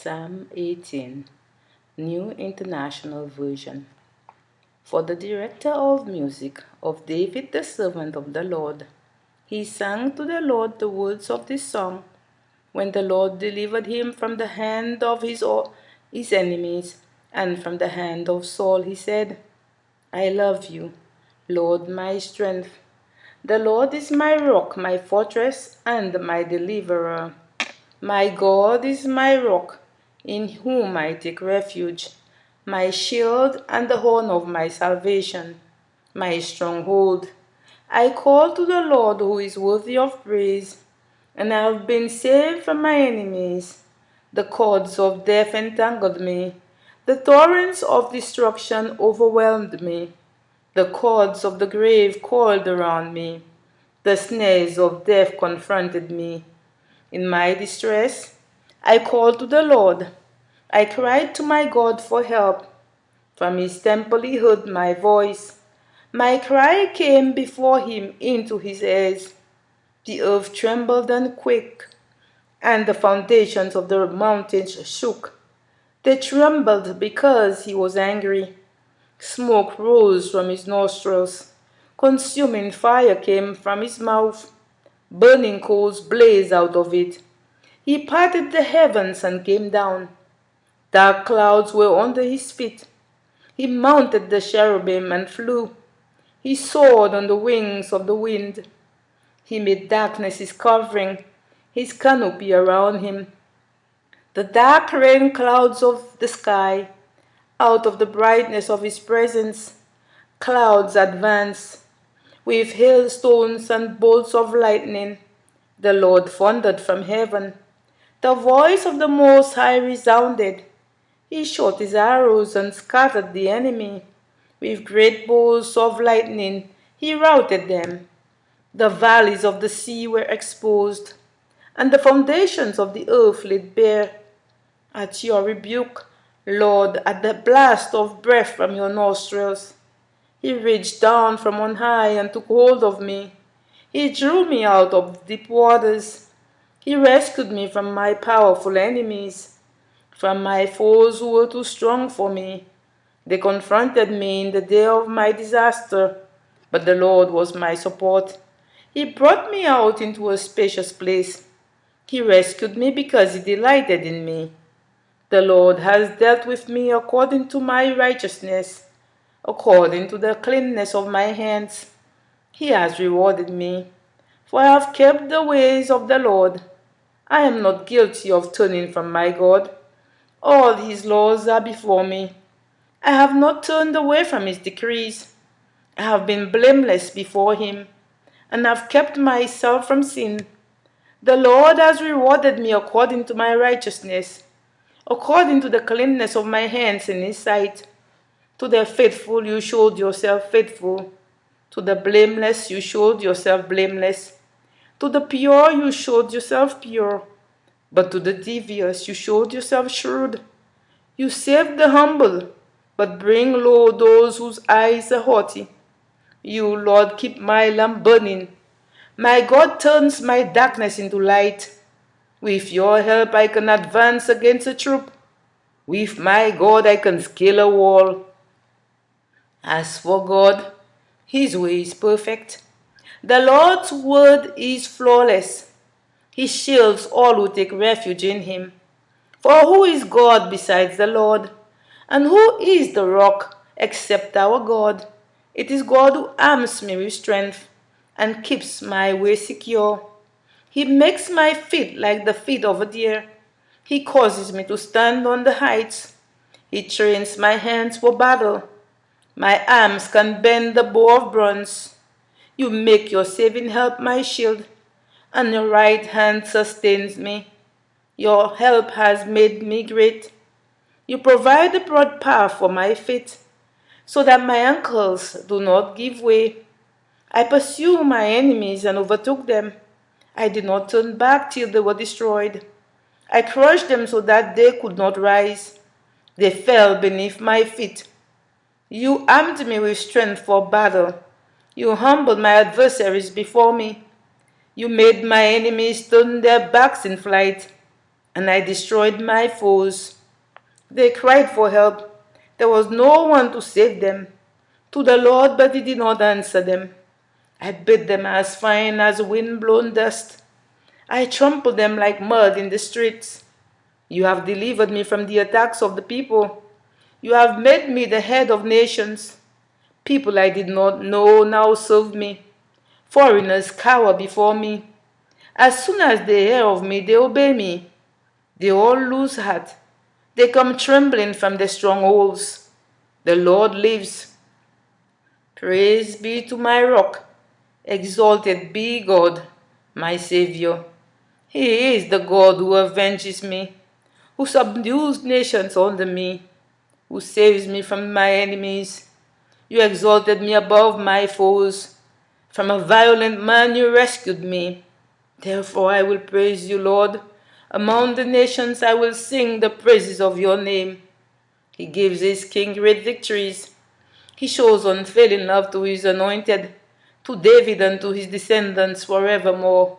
Psalm 18, New International Version. For the director of music, of David the servant of the Lord, he sang to the Lord the words of this song, when the Lord delivered him from the hand of his enemies, and from the hand of Saul. He said, I love you, Lord, my strength. The Lord is my rock, my fortress, and my deliverer. My God is my rock, in whom I take refuge, my shield and the horn of my salvation, my stronghold. I call to the Lord, who is worthy of praise, and I have been saved from my enemies. The cords of death entangled me, the torrents of destruction overwhelmed me, the cords of the grave coiled around me, the snares of death confronted me. In my distress, I called to the Lord. I cried to my God for help. From his temple he heard my voice. My cry came before him into his ears. The earth trembled and quaked, and the foundations of the mountains shook. They trembled because he was angry. Smoke rose from his nostrils. Consuming fire came from his mouth. Burning coals blazed out of it. He parted the heavens and came down. Dark clouds were under his feet. He mounted the cherubim and flew. He soared on the wings of the wind. He made darkness his covering, his canopy around him. The dark rain clouds of the sky, out of the brightness of his presence, clouds advanced. With hailstones and bolts of lightning, the Lord thundered from heaven. The voice of the Most High resounded. He shot his arrows and scattered the enemy. With great bolts of lightning, he routed them. The valleys of the sea were exposed, and the foundations of the earth laid bare. At your rebuke, Lord, at the blast of breath from your nostrils, he reached down from on high and took hold of me. He drew me out of deep waters. He rescued me from my powerful enemies, from my foes who were too strong for me. They confronted me in the day of my disaster, but the Lord was my support. He brought me out into a spacious place. He rescued me because he delighted in me. The Lord has dealt with me according to my righteousness, according to the cleanness of my hands. He has rewarded me, for I have kept the ways of the Lord. I am not guilty of turning from my God. All his laws are before me. I have not turned away from his decrees. I have been blameless before him, and have kept myself from sin. The Lord has rewarded me according to my righteousness, according to the cleanness of my hands in his sight. To the faithful you showed yourself faithful. To the blameless you showed yourself blameless. To the pure you showed yourself pure. But to the devious you showed yourself shrewd. You save the humble, but bring low those whose eyes are haughty. You, Lord, keep my lamp burning. My God turns my darkness into light. With your help I can advance against a troop. With my God I can scale a wall. As for God, his way is perfect. The Lord's word is flawless. He shields all who take refuge in him. For who is God besides the Lord? And who is the rock except our God? It is God who arms me with strength and keeps my way secure. He makes my feet like the feet of a deer. He causes me to stand on the heights. He trains my hands for battle. My arms can bend the bow of bronze. You make your saving help my shield, and your right hand sustains me. Your help has made me great. You provide a broad path for my feet, so that my ankles do not give way. I pursued my enemies and overtook them. I did not turn back till they were destroyed. I crushed them so that they could not rise. They fell beneath my feet. You armed me with strength for battle. You humbled my adversaries before me. You made my enemies turn their backs in flight. and I destroyed my foes. They cried for help. There was no one to save them. To the Lord, but he did not answer them. I beat them as fine as wind-blown dust. I trampled them like mud in the streets. You have delivered me from the attacks of the people. You have made me the head of nations. People I did not know now serve me. Foreigners cower before me. As soon as they hear of me, they obey me. They all lose heart. They come trembling from their strongholds. The Lord lives. Praise be to my rock. Exalted be God, my Savior. He is the God who avenges me, who subdues nations under me, who saves me from my enemies. You exalted me above my foes. From a violent man you rescued me. Therefore I will praise you, Lord. Among the nations I will sing the praises of your name. He gives his king great victories. He shows unfailing love to his anointed, to David and to his descendants forevermore.